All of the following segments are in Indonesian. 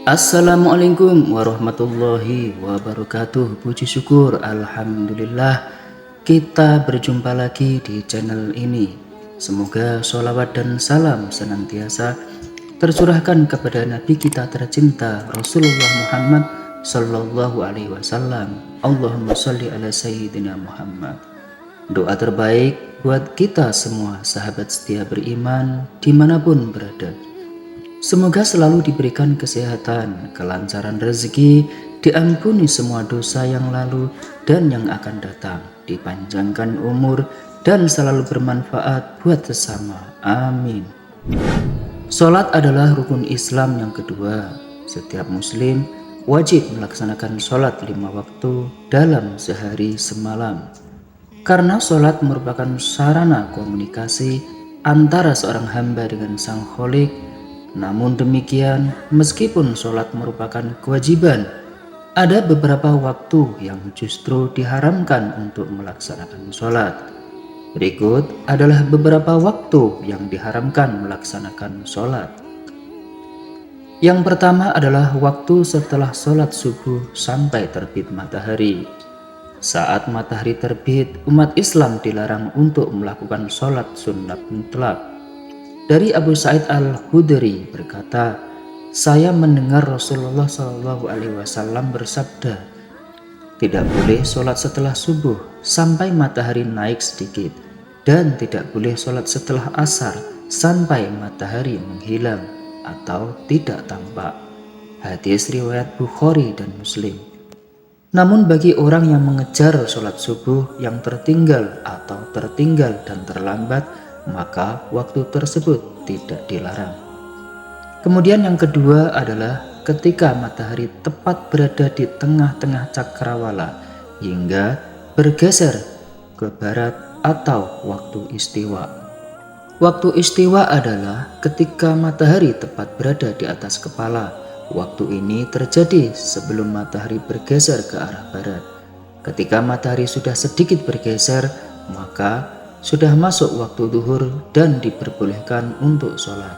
Assalamualaikum warahmatullahi wabarakatuh. Puji syukur alhamdulillah kita berjumpa lagi di channel ini. Semoga sholawat dan salam senantiasa tercurahkan kepada Nabi kita tercinta Rasulullah Muhammad Sallallahu Alaihi Wasallam. Allahumma sholli ala Sayyidina Muhammad. Doa terbaik buat kita semua sahabat setia beriman dimanapun berada. Semoga selalu diberikan kesehatan, kelancaran rezeki, diampuni semua dosa yang lalu dan yang akan datang, dipanjangkan umur dan selalu bermanfaat buat sesama. Amin. Salat adalah rukun Islam yang kedua. Setiap muslim wajib melaksanakan salat 5 waktu dalam sehari semalam. Karena salat merupakan sarana komunikasi antara seorang hamba dengan Sang Kholik. Namun demikian, meskipun sholat merupakan kewajiban, ada beberapa waktu yang justru diharamkan untuk melaksanakan sholat. Berikut adalah beberapa waktu yang diharamkan melaksanakan sholat. Yang pertama adalah waktu setelah sholat subuh sampai terbit matahari. Saat matahari terbit, umat Islam dilarang untuk melakukan sholat sunat mutlak. Dari Abu Sa'id Al-Khudri berkata, saya mendengar Rasulullah SAW bersabda, tidak boleh sholat setelah subuh sampai matahari naik sedikit, dan tidak boleh sholat setelah asar sampai matahari menghilang atau tidak tampak. Hadis riwayat Bukhari dan Muslim. Namun bagi orang yang mengejar sholat subuh yang tertinggal atau tertinggal dan terlambat, maka waktu tersebut tidak dilarang. Kemudian yang kedua adalah ketika matahari tepat berada di tengah-tengah cakrawala hingga bergeser ke barat atau waktu istiwa. Waktu istiwa adalah ketika matahari tepat berada di atas kepala. Waktu ini terjadi sebelum matahari bergeser ke arah barat. Ketika matahari sudah sedikit bergeser, maka sudah masuk waktu duhur dan diperbolehkan untuk sholat.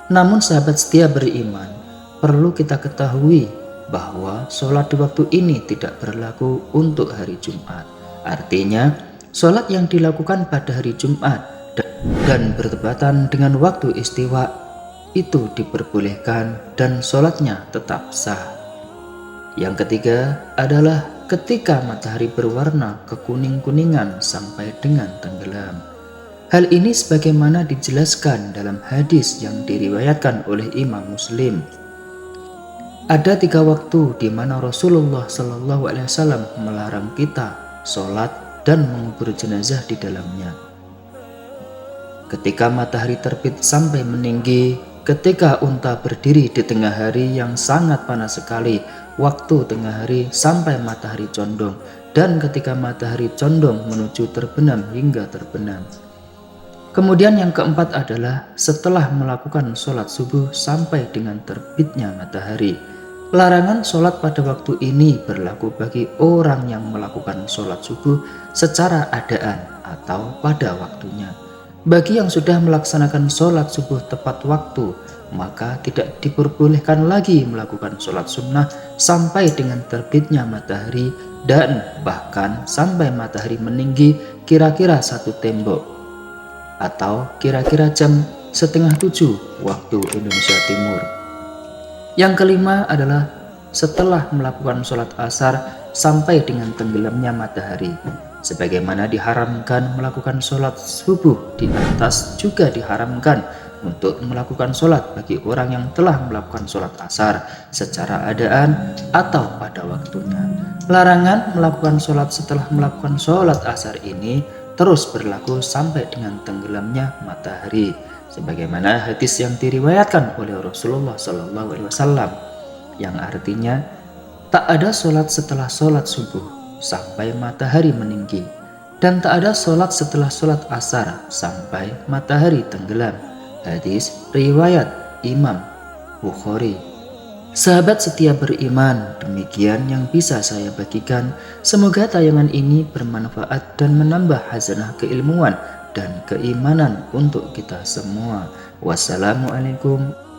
Namun sahabat setia beriman, perlu kita ketahui bahwa sholat di waktu ini tidak berlaku untuk hari Jumat. Artinya, sholat yang dilakukan pada hari Jumat dan bertepatan dengan waktu istiwa itu diperbolehkan dan sholatnya tetap sah. Yang ketiga adalah ketika matahari berwarna kekuning-kuningan sampai dengan tenggelam. Hal ini sebagaimana dijelaskan dalam hadis yang diriwayatkan oleh Imam Muslim. Ada 3 waktu di mana Rasulullah SAW melarang kita sholat dan mengubur jenazah di dalamnya. Ketika matahari terbit sampai meninggi, ketika unta berdiri di tengah hari yang sangat panas sekali, waktu tengah hari sampai matahari condong, dan ketika matahari condong menuju terbenam hingga terbenam. Kemudian yang keempat adalah setelah melakukan sholat subuh sampai dengan terbitnya matahari. Larangan sholat pada waktu ini berlaku bagi orang yang melakukan sholat subuh secara adaan atau pada waktunya. Bagi yang sudah melaksanakan sholat subuh tepat waktu, maka tidak diperbolehkan lagi melakukan sholat sunnah sampai dengan terbitnya matahari dan bahkan sampai matahari meninggi kira-kira 1 tembok atau kira-kira jam 6:30 waktu Indonesia Timur. Yang kelima adalah setelah melakukan sholat asar sampai dengan tenggelamnya matahari. Sebagaimana diharamkan melakukan sholat subuh, di atas juga diharamkan untuk melakukan sholat bagi orang yang telah melakukan sholat asar secara adaan atau pada waktunya. Larangan melakukan sholat setelah melakukan sholat asar ini terus berlaku sampai dengan tenggelamnya matahari, sebagaimana hadis yang diriwayatkan oleh Rasulullah SAW, yang artinya tak ada sholat setelah sholat subuh sampai matahari meninggi, dan tak ada sholat setelah sholat asar sampai matahari tenggelam. Hadis riwayat Imam Bukhari. Sahabat setia beriman, demikian yang bisa saya bagikan. Semoga tayangan ini bermanfaat dan menambah hazanah keilmuan dan keimanan untuk kita semua. Wassalamualaikum